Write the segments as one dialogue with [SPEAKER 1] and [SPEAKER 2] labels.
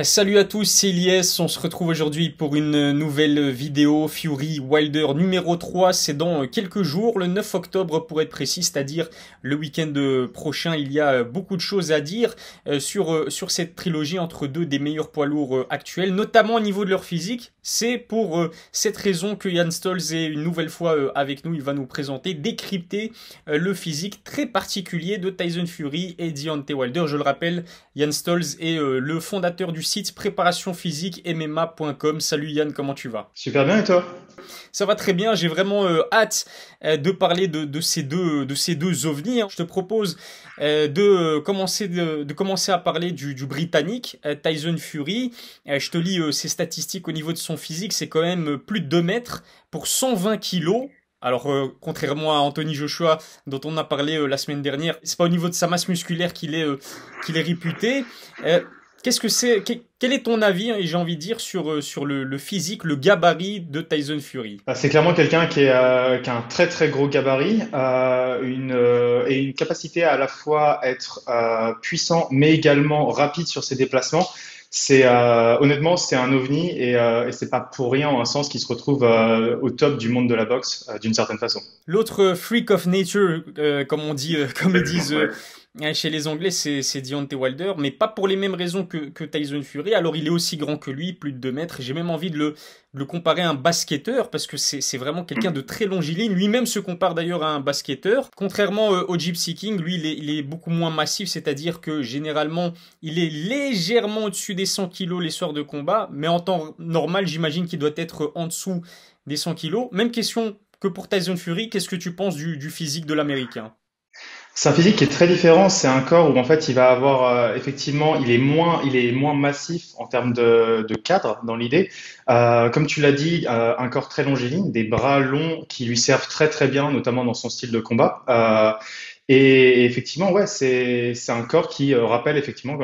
[SPEAKER 1] Salut à tous, c'est Elias, on se retrouve aujourd'hui pour une nouvelle vidéo Fury Wilder numéro 3, c'est dans quelques jours, le 9 octobre pour être précis, c'est-à-dire le week-end prochain. Il y a beaucoup de choses à dire sur cette trilogie entre deux des meilleurs poids lourds actuels, notamment au niveau de leur physique. C'est pour cette raison que Jan Stolz est une nouvelle fois avec nous, il va nous présenter, décrypter le physique très particulier de Tyson Fury et Deontay Wilder. Je le rappelle, Jan Stolz est le fondateur du site préparation physique MMA.com. Salut Yann, comment tu vas?
[SPEAKER 2] Super bien et toi?
[SPEAKER 1] Ça va très bien, j'ai vraiment hâte de parler de ces deux ovnis. Je te propose de commencer à parler du Britannique, Tyson Fury. Je te lis ses statistiques au niveau de son physique, c'est quand même plus de 2 mètres pour 120 kilos. Alors, contrairement à Anthony Joshua, dont on a parlé la semaine dernière, c'est pas au niveau de sa masse musculaire qu'il est réputé. Qu'est-ce que c'est, quel est ton avis, et j'ai envie de dire, sur le physique, le gabarit de Tyson Fury?
[SPEAKER 2] C'est clairement quelqu'un qui a un très très gros gabarit et une capacité à la fois être puissant mais également rapide sur ses déplacements. Honnêtement c'est un ovni et c'est pas pour rien en un sens qu'il se retrouve au top du monde de la boxe d'une certaine façon.
[SPEAKER 1] L'autre freak of nature, comme on dit, comme ils disent
[SPEAKER 2] Ouais.
[SPEAKER 1] chez les Anglais, c'est Deontay Wilder, mais pas pour les mêmes raisons que Tyson Fury. Alors il est aussi grand que lui, plus de 2 mètres. J'ai même envie de le comparer à un basketteur, parce que c'est vraiment quelqu'un de très longiligne. Lui-même se compare d'ailleurs à un basketteur. Contrairement au Gypsy King, lui il est beaucoup moins massif, c'est-à-dire que généralement il est légèrement au-dessus des 100 kilos les soirs de combat, mais en temps normal, j'imagine qu'il doit être en dessous des 100 kilos. Même question que pour Tyson Fury, qu'est-ce que tu penses du physique de l'Américain?
[SPEAKER 2] C'est un physique qui est très différent. C'est un corps où en fait il va avoir effectivement il est moins massif en termes de cadre dans l'idée. Comme tu l'as dit, un corps très longiligne, des bras longs qui lui servent très très bien, notamment dans son style de combat. Et effectivement, ouais, c'est un corps qui rappelle effectivement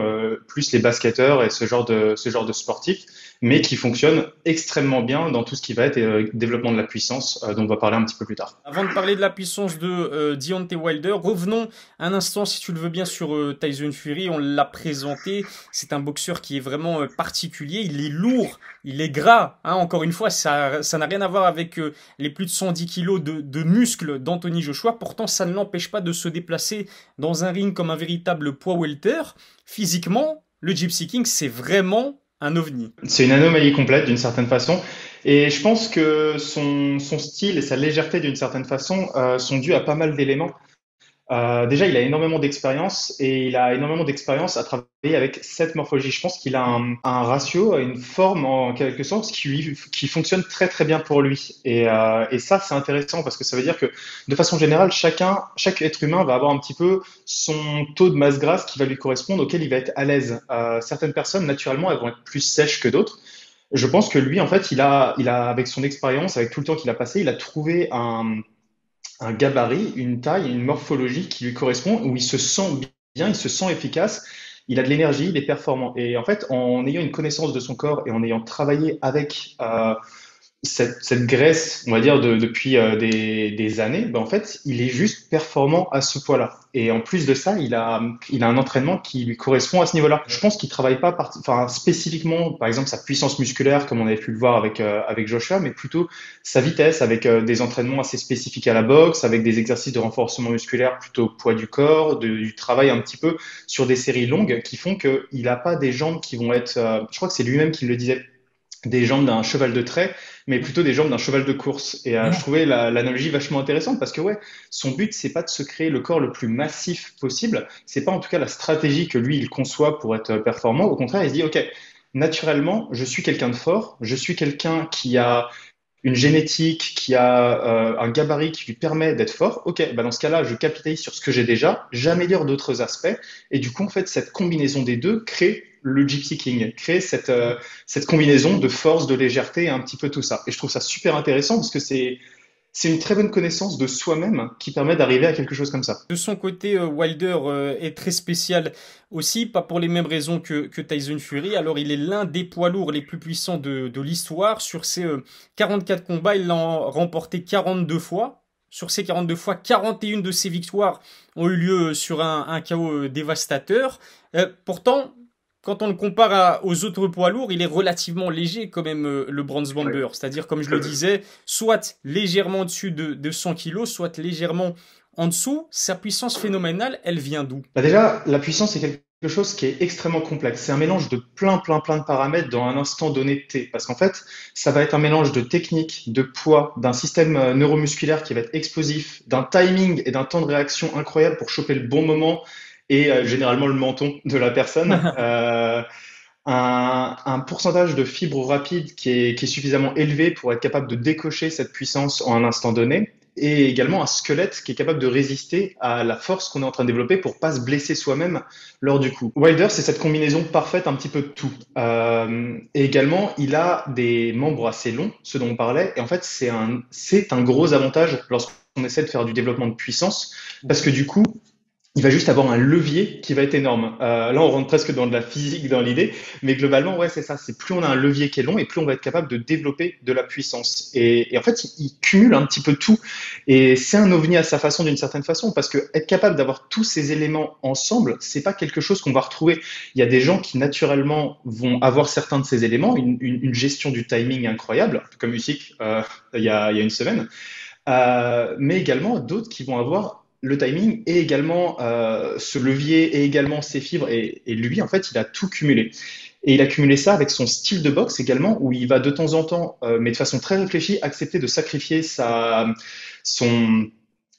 [SPEAKER 2] plus les basketteurs et ce genre de sportifs, mais qui fonctionne extrêmement bien dans tout ce qui va être développement de la puissance, dont on va parler un petit peu plus tard.
[SPEAKER 1] Avant de parler de la puissance de Deontay Wilder, revenons un instant, si tu le veux bien, sur Tyson Fury. On l'a présenté, c'est un boxeur qui est vraiment particulier, il est lourd, il est gras. Hein, encore une fois, ça n'a rien à voir avec les plus de 110 kilos de muscles d'Anthony Joshua. Pourtant, ça ne l'empêche pas de se déplacer dans un ring comme un véritable poids welter. Physiquement, le Gypsy King, c'est vraiment un ovni.
[SPEAKER 2] C'est une anomalie complète d'une certaine façon. Et je pense que son style et sa légèreté d'une certaine façon sont dus à pas mal d'éléments. Déjà, il a énormément d'expérience et il a énormément d'expérience à travailler avec cette morphologie. Je pense qu'il a un ratio, une forme en quelque sorte qui fonctionne très très bien pour lui. Et ça, c'est intéressant parce que ça veut dire que de façon générale, chaque être humain va avoir un petit peu son taux de masse grasse qui va lui correspondre, auquel il va être à l'aise. Certaines personnes, naturellement, elles vont être plus sèches que d'autres. Je pense que lui, en fait, avec son expérience, avec tout le temps qu'il a passé, il a trouvé un gabarit, une taille, une morphologie qui lui correspond, où il se sent bien, il se sent efficace, il a de l'énergie, il est performant. Et en fait, en ayant une connaissance de son corps et en ayant travaillé avec cette graisse, on va dire, depuis des années, ben en fait, il est juste performant à ce poids-là. Et en plus de ça, il a un entraînement qui lui correspond à ce niveau-là. Je pense qu'il travaille pas enfin, spécifiquement, par exemple, sa puissance musculaire, comme on avait pu le voir avec Joshua, mais plutôt sa vitesse, avec des entraînements assez spécifiques à la boxe, avec des exercices de renforcement musculaire plutôt poids du corps, du travail un petit peu sur des séries longues qui font qu'il n'a pas des jambes qui vont être, je crois que c'est lui-même qui le disait, des jambes d'un cheval de trait, mais plutôt des jambes d'un cheval de course. Et je trouvais l'analogie vachement intéressante parce que ouais, son but c'est pas de se créer le corps le plus massif possible. C'est pas en tout cas la stratégie que lui il conçoit pour être performant. Au contraire, il se dit ok, naturellement, je suis quelqu'un de fort, je suis quelqu'un qui a une génétique, qui a un gabarit qui lui permet d'être fort, ok, bah dans ce cas-là, je capitalise sur ce que j'ai déjà, j'améliore d'autres aspects, et du coup, en fait, cette combinaison des deux crée le Gypsy King, crée cette combinaison de force, de légèreté, et un petit peu tout ça. Et je trouve ça super intéressant parce que c'est une très bonne connaissance de soi-même qui permet d'arriver à quelque chose comme ça.
[SPEAKER 1] De son côté, Wilder est très spécial aussi, pas pour les mêmes raisons que Tyson Fury. Alors, il est l'un des poids lourds les plus puissants de l'histoire. Sur ses 44 combats, il l'a remporté 42 fois. Sur ces 42 fois, 41 de ses victoires ont eu lieu sur un KO dévastateur. Pourtant, quand on le compare aux autres poids lourds, il est relativement léger quand même, le Bronze
[SPEAKER 2] Ouais.
[SPEAKER 1] Bomber. C'est-à-dire, comme je le disais, soit légèrement au-dessus de 100 kilos, soit légèrement en dessous. Sa puissance phénoménale, elle vient d'où?
[SPEAKER 2] Bah déjà, la puissance, c'est quelque chose qui est extrêmement complexe. C'est un mélange de plein de paramètres dans un instant donné T. Parce qu'en fait, ça va être un mélange de technique, de poids, d'un système neuromusculaire qui va être explosif, d'un timing et d'un temps de réaction incroyable pour choper le bon moment et généralement le menton de la personne. Un pourcentage de fibres rapides qui est suffisamment élevé pour être capable de décocher cette puissance en un instant donné, et également un squelette qui est capable de résister à la force qu'on est en train de développer pour pas se blesser soi-même lors du coup. Wilder, c'est cette combinaison parfaite un petit peu de tout. Et également, il a des membres assez longs, ce dont on parlait, et en fait, c'est un gros avantage lorsqu'on essaie de faire du développement de puissance, parce que du coup, il va juste avoir un levier qui va être énorme. Là, on rentre presque dans de la physique dans l'idée, mais globalement, ouais, c'est ça. C'est plus on a un levier qui est long et plus on va être capable de développer de la puissance. Et en fait, il cumule un petit peu tout. Et c'est un ovni à sa façon, d'une certaine façon, parce que être capable d'avoir tous ces éléments ensemble, c'est pas quelque chose qu'on va retrouver. Il y a des gens qui naturellement vont avoir certains de ces éléments, une gestion du timing incroyable, comme Usyk il y a une semaine. Mais également d'autres qui vont avoir le timing et également ce levier et également ses fibres. Et lui, en fait, il a tout cumulé. Et il a cumulé ça avec son style de boxe également, où il va de temps en temps, mais de façon très réfléchie, accepter de sacrifier son,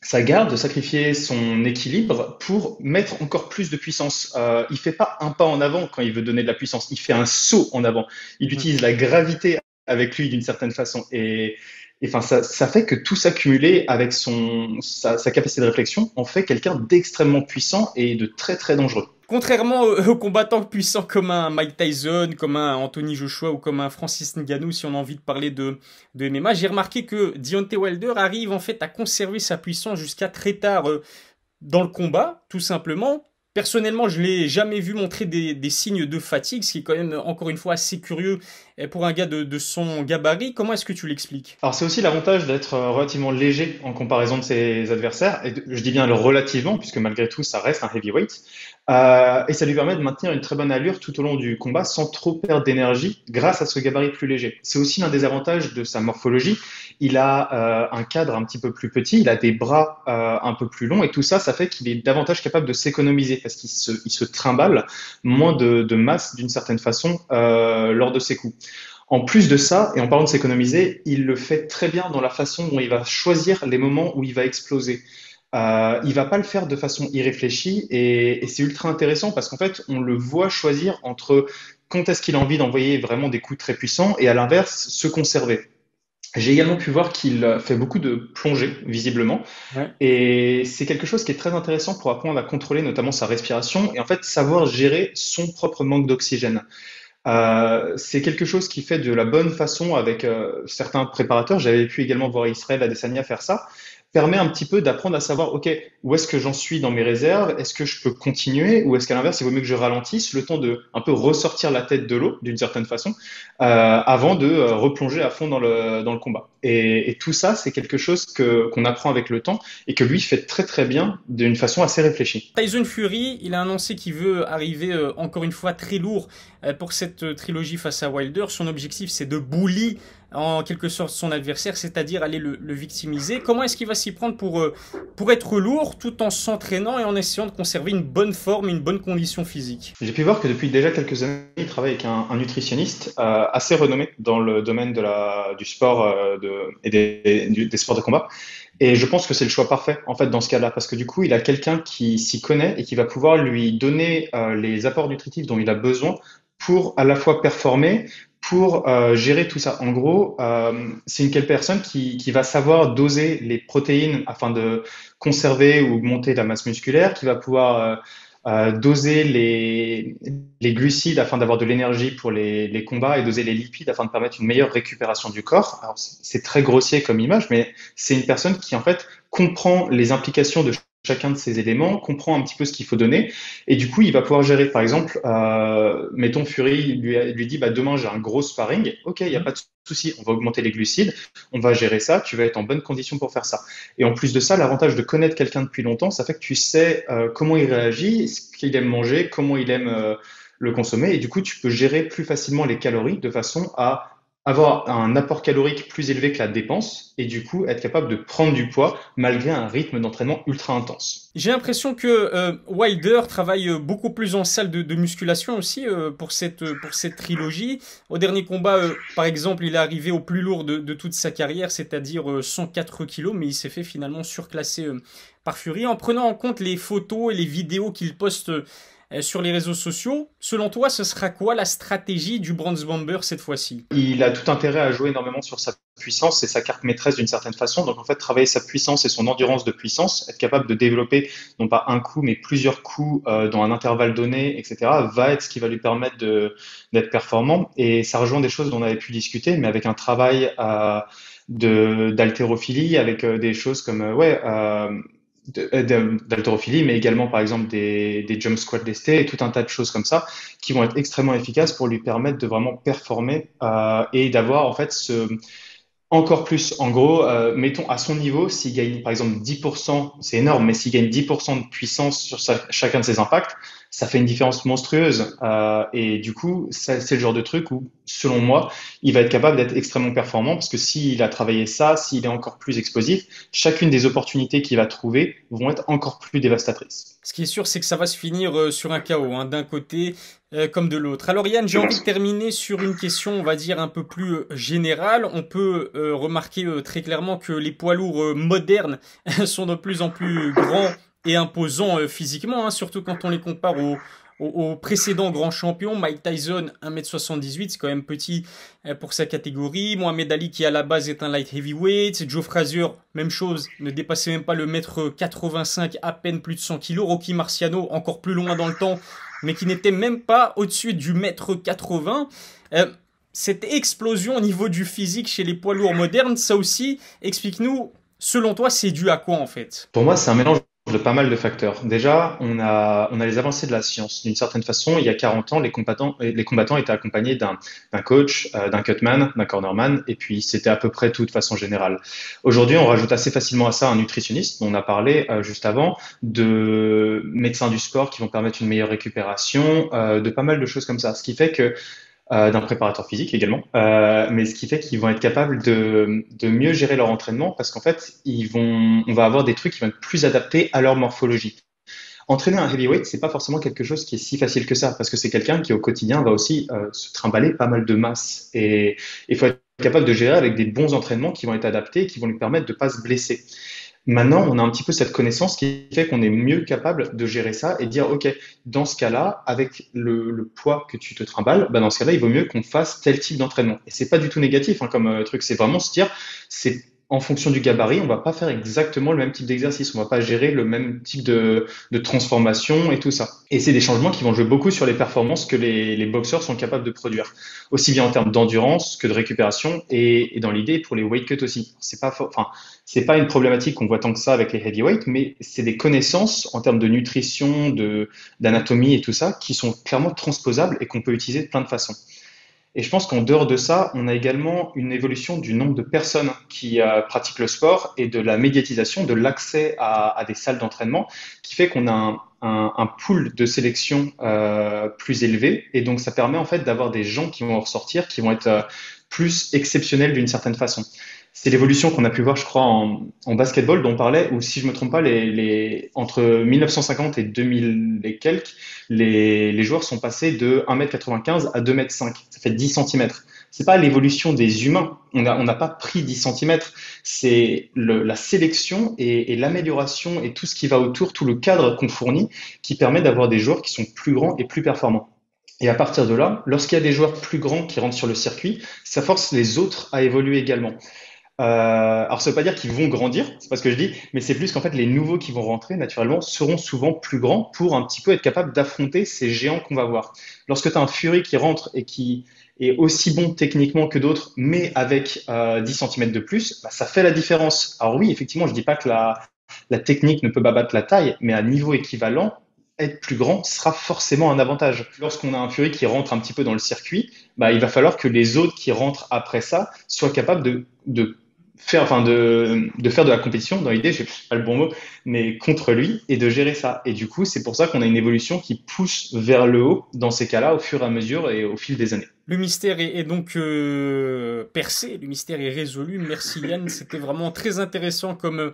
[SPEAKER 2] sa garde, de sacrifier son équilibre pour mettre encore plus de puissance. Il fait pas un pas en avant quand il veut donner de la puissance, il fait un saut en avant. Il utilise la gravité avec lui d'une certaine façon. Et enfin, ça fait que tout s'accumuler avec sa capacité de réflexion en fait quelqu'un d'extrêmement puissant et de très dangereux.
[SPEAKER 1] Contrairement aux combattants puissants comme un Mike Tyson, comme un Anthony Joshua ou comme un Francis Ngannou, si on a envie de parler de MMA, j'ai remarqué que Deontay Wilder arrive en fait à conserver sa puissance jusqu'à très tard dans le combat, tout simplement. Personnellement, je l'ai jamais vu montrer des signes de fatigue, ce qui est quand même encore une fois assez curieux pour un gars de son gabarit. Comment est-ce que tu l'expliques?
[SPEAKER 2] Alors c'est aussi l'avantage d'être relativement léger en comparaison de ses adversaires, et je dis bien le relativement, puisque malgré tout ça reste un heavyweight, et ça lui permet de maintenir une très bonne allure tout au long du combat sans trop perdre d'énergie grâce à ce gabarit plus léger. C'est aussi l'un des avantages de sa morphologie. Il a un cadre un petit peu plus petit, il a des bras un peu plus longs, et tout ça, ça fait qu'il est davantage capable de s'économiser parce qu'il se trimballe moins de masse d'une certaine façon lors de ses coups. En plus de ça, et en parlant de s'économiser, il le fait très bien dans la façon dont il va choisir les moments où il va exploser. Il va pas le faire de façon irréfléchie et c'est ultra intéressant parce qu'en fait, on le voit choisir entre quand est-ce qu'il a envie d'envoyer vraiment des coups très puissants et à l'inverse, se conserver. J'ai également pu voir qu'il fait beaucoup de plongées, visiblement,
[SPEAKER 1] Ouais.
[SPEAKER 2] et c'est quelque chose qui est très intéressant pour apprendre à contrôler notamment sa respiration et en fait savoir gérer son propre manque d'oxygène. C'est quelque chose qui fait de la bonne façon avec certains préparateurs. J'avais pu également voir Israël Adesanya faire ça. Permet un petit peu d'apprendre à savoir, OK, où est-ce que j'en suis dans mes réserves? Est-ce que je peux continuer? Ou est-ce qu'à l'inverse, il vaut mieux que je ralentisse le temps de un peu ressortir la tête de l'eau d'une certaine façon avant de replonger à fond dans le combat. Et tout ça, c'est quelque chose qu'on apprend avec le temps et que lui fait très bien d'une façon assez réfléchie.
[SPEAKER 1] Tyson Fury, il a annoncé qu'il veut arriver encore une fois très lourd pour cette trilogie face à Wilder. Son objectif, c'est de bully en quelque sorte son adversaire, c'est-à-dire aller le victimiser. Comment est-ce qu'il va s'y prendre pour être lourd tout en s'entraînant et en essayant de conserver une bonne forme, une bonne condition physique?
[SPEAKER 2] J'ai pu voir que depuis déjà quelques années, il travaille avec un nutritionniste assez renommé dans le domaine du sport et des sports de combat. Et je pense que c'est le choix parfait en fait dans ce cas-là, parce que du coup, il a quelqu'un qui s'y connaît et qui va pouvoir lui donner les apports nutritifs dont il a besoin pour à la fois performer, pour gérer tout ça. En gros, c'est une quelle personne qui va savoir doser les protéines afin de conserver ou augmenter la masse musculaire, qui va pouvoir doser les glucides afin d'avoir de l'énergie pour les combats et doser les lipides afin de permettre une meilleure récupération du corps. Alors, c'est très grossier comme image, mais c'est une personne qui en fait comprend les implications de chacun de ces éléments, comprend un petit peu ce qu'il faut donner, et du coup, il va pouvoir gérer. Par exemple, mettons Fury lui dit, bah, demain j'ai un gros sparring, ok, il n'y a pas de souci, on va augmenter les glucides, on va gérer ça, tu vas être en bonne condition pour faire ça. Et en plus de ça, l'avantage de connaître quelqu'un depuis longtemps, ça fait que tu sais comment il réagit, ce qu'il aime manger, comment il aime le consommer. Et du coup, tu peux gérer plus facilement les calories de façon à avoir un apport calorique plus élevé que la dépense et du coup être capable de prendre du poids malgré un rythme d'entraînement ultra intense.
[SPEAKER 1] J'ai l'impression que Wilder travaille beaucoup plus en salle de musculation aussi pour cette trilogie. Au dernier combat, par exemple, il est arrivé au plus lourd de toute sa carrière, c'est-à-dire 104 kilos, mais il s'est fait finalement surclasser par Fury. En prenant en compte les photos et les vidéos qu'il poste sur les réseaux sociaux, selon toi, ce sera quoi la stratégie du Bronze Bomber cette fois-ci?
[SPEAKER 2] Il a tout intérêt à jouer énormément sur sa puissance, c'est sa carte maîtresse d'une certaine façon. Donc en fait, travailler sa puissance et son endurance de puissance, être capable de développer non pas un coup, mais plusieurs coups dans un intervalle donné, etc., va être ce qui va lui permettre d'être performant. Et ça rejoint des choses dont on avait pu discuter, mais avec un travail d'haltérophilie, avec des choses comme d'haltérophilie, mais également par exemple des jump squat lestés et tout un tas de choses comme ça qui vont être extrêmement efficaces pour lui permettre de vraiment performer et d'avoir en fait encore plus. En gros, mettons à son niveau, s'il gagne par exemple 10%, c'est énorme, mais s'il gagne 10% de puissance sur chacun de ses impacts, ça fait une différence monstrueuse. Et du coup, c'est le genre de truc où, selon moi, il va être capable d'être extrêmement performant parce que s'il a travaillé ça, s'il est encore plus explosif, chacune des opportunités qu'il va trouver vont être encore plus dévastatrices.
[SPEAKER 1] Ce qui est sûr, c'est que ça va se finir sur un chaos, hein, d'un côté comme de l'autre. Alors Yann, j'ai
[SPEAKER 2] Je
[SPEAKER 1] envie de
[SPEAKER 2] pense.
[SPEAKER 1] terminer sur une question, on va dire, un peu plus générale. On peut remarquer très clairement que les poids lourds modernes sont de plus en plus grands et imposants physiquement, hein, surtout quand on les compare aux précédents grands champions. Mike Tyson, 1m78, c'est quand même petit pour sa catégorie. Mohamed Ali, qui à la base est un light heavyweight. Joe Frazier, même chose, ne dépassait même pas le mètre 85, à peine plus de 100 kilos. Rocky Marciano, encore plus loin dans le temps, mais qui n'était même pas au-dessus du mètre 80. Cette explosion au niveau du physique chez les poids lourds modernes, ça aussi, explique-nous, selon toi, c'est dû à quoi en fait?
[SPEAKER 2] Pour moi, c'est un mélange de pas mal de facteurs. Déjà, on a les avancées de la science. D'une certaine façon, il y a 40 ans, les combattants étaient accompagnés d'un coach, d'un cutman, d'un cornerman, et puis c'était à peu près tout de façon générale. Aujourd'hui, on rajoute assez facilement à ça un nutritionniste, dont on a parlé juste avant, de médecins du sport qui vont permettre une meilleure récupération, de pas mal de choses comme ça. Ce qui fait que d'un préparateur physique également, mais ce qui fait qu'ils vont être capables de mieux gérer leur entraînement parce qu'en fait, on va avoir des trucs qui vont être plus adaptés à leur morphologie. Entraîner un heavyweight, c'est pas forcément quelque chose qui est si facile que ça parce que c'est quelqu'un qui au quotidien va aussi se trimballer pas mal de masse et il faut être capable de gérer avec des bons entraînements qui vont être adaptés, qui vont lui permettre de pas se blesser. Maintenant, on a un petit peu cette connaissance qui fait qu'on est mieux capable de gérer ça et de dire, OK, dans ce cas-là, avec le poids que tu te trimbales, bah dans ce cas-là, il vaut mieux qu'on fasse tel type d'entraînement. Et c'est pas du tout négatif hein, comme truc, c'est vraiment se dire, c'est en fonction du gabarit, on va pas faire exactement le même type d'exercice, on va pas gérer le même type de transformation et tout ça. Et c'est des changements qui vont jouer beaucoup sur les performances que les boxeurs sont capables de produire, aussi bien en termes d'endurance que de récupération et dans l'idée pour les weight cuts aussi. Enfin, c'est pas une problématique qu'on voit tant que ça avec les heavyweights, mais c'est des connaissances en termes de nutrition, d'anatomie et tout ça qui sont clairement transposables et qu'on peut utiliser de plein de façons. Et je pense qu'en dehors de ça, on a également une évolution du nombre de personnes qui pratiquent le sport et de la médiatisation, de l'accès à des salles d'entraînement, qui fait qu'on a un pool de sélection plus élevé. Et donc, ça permet en fait d'avoir des gens qui vont ressortir, qui vont être plus exceptionnels d'une certaine façon. C'est l'évolution qu'on a pu voir, je crois, en basketball dont on parlait, où si je me trompe pas, entre 1950 et 2000 et quelques, les joueurs sont passés de 1m95 à 2m5. Ça fait 10 cm. C'est pas l'évolution des humains. On n'a pas pris 10 cm. C'est la sélection et l'amélioration et tout ce qui va autour, tout le cadre qu'on fournit, qui permet d'avoir des joueurs qui sont plus grands et plus performants. Et à partir de là, lorsqu'il y a des joueurs plus grands qui rentrent sur le circuit, ça force les autres à évoluer également. Alors, ça veut pas dire qu'ils vont grandir, c'est pas ce que je dis, mais c'est plus qu'en fait, les nouveaux qui vont rentrer, naturellement, seront souvent plus grands pour un petit peu être capable d'affronter ces géants qu'on va voir. Lorsque tu as un Fury qui rentre et qui est aussi bon techniquement que d'autres, mais avec 10 cm de plus, bah, ça fait la différence. Alors oui, effectivement, je dis pas que la technique ne peut pas battre la taille, mais à niveau équivalent, être plus grand sera forcément un avantage. Lorsqu'on a un Fury qui rentre un petit peu dans le circuit, bah, il va falloir que les autres qui rentrent après ça soient capables de faire, enfin de faire de la compétition dans l'idée, j'ai pas le bon mot, mais contre lui et de gérer ça. Et du coup, c'est pour ça qu'on a une évolution qui pousse vers le haut dans ces cas-là au fur et à mesure et au fil des années.
[SPEAKER 1] Le mystère est donc percé, le mystère est résolu. Merci Yann, c'était vraiment très intéressant comme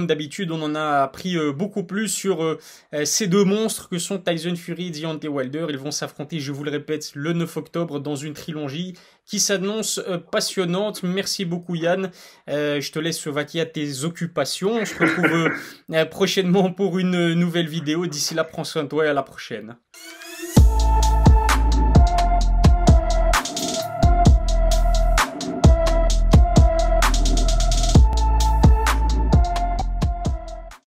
[SPEAKER 1] d'habitude. On en a appris beaucoup plus sur ces deux monstres que sont Tyson Fury et Deontay Wilder. Ils vont s'affronter, je vous le répète, le 9 octobre dans une trilogie qui s'annonce passionnante. Merci beaucoup Yann. Je te laisse vaquer à tes occupations. On se retrouve prochainement pour une nouvelle vidéo. D'ici là, prends soin de toi et à la prochaine.